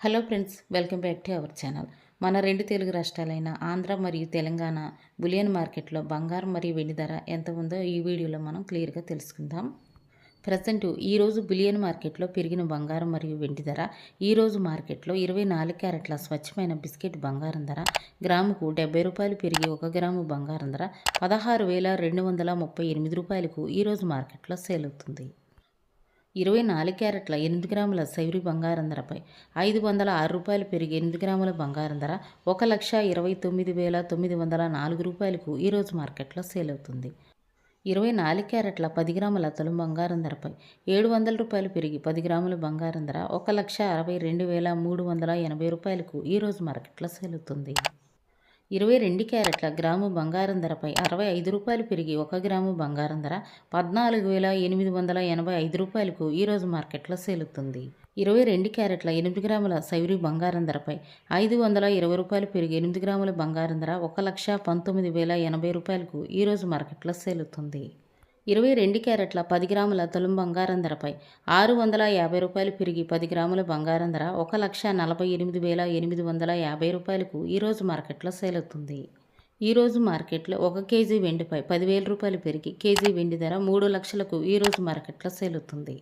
Hello friends, welcome back to our channel. మన రెండు తెలుగు రాష్ట్రాలైన ఆంధ్ర మరియు తెలంగాణ బులియన్ మార్కెట్లో బంగారం మరియు వెండి ధర ఎంత ఉందో ఈ వీడియోలో మనం క్లియర్గా తెలుసుకుందాం. ప్రజెంట్ ఈరోజు బులియన్ మార్కెట్లో పెరిగిన బంగారం మరియు వెండి ధర. ఈరోజు మార్కెట్లో 24 క్యారెట్ల స్వచ్ఛమైన బిస్కెట్ బంగారం ధర గ్రాముకు 70 రూపాయలు పెరిగి 1 గ్రాము బంగారం ధర 16,238 రూపాయలకు ఈరోజు మార్కెట్లో సేల్ అవుతుంది. 24 క్యారెట్ల 8 గ్రాముల సైవరి బంగారం ధరపై 506 రూపాయలు పెరిగి 8 గ్రాముల బంగారం ధర 1,29,904 రూపాయలకు ఈరోజు మార్కెట్లో సేల్ అవుతుంది. 24 క్యారెట్ల 10 గ్రాముల తులం బంగారం ధరపై 700 రూపాయలు పెరిగి 10 గ్రాముల బంగారం ధర 1,62,380 రూపాయలకు ఈరోజు మార్కెట్లో సేల్ అవుతుంది. 22 క్యారెట్ల గ్రాము బంగారం ధరపై 65 రూపాయలు పెరిగి 1 గ్రాము బంగారం ధర 14,885 రూపాయలకు ఈరోజు మార్కెట్లో సేల్ అవుతుంది. 22 క్యారెట్ల 8 గ్రాముల సైవరి బంగారం ధరపై 520 రూపాయలు పెరిగి 8 గ్రాముల బంగారం ధర 1,19,080 రూపాయలకు ఈరోజు మార్కెట్లో సేల్ అవుతుంది. 22 క్యారెట్ల 10 గ్రాముల తులం బంగారం ధరపై 650 రూపాయలు పెరిగి 10 గ్రాముల బంగారం ధర 1,48,850 రూపాయలకు ఈరోజు మార్కెట్లో సేల్ అవుతుంది. ఈరోజు మార్కెట్లో 1 కేజీ వెండిపై 10,000 రూపాయలు పెరిగి కేజీ వెండి ధర 3 లక్షలకు ఈరోజు మార్కెట్లో సేల్ అవుతుంది.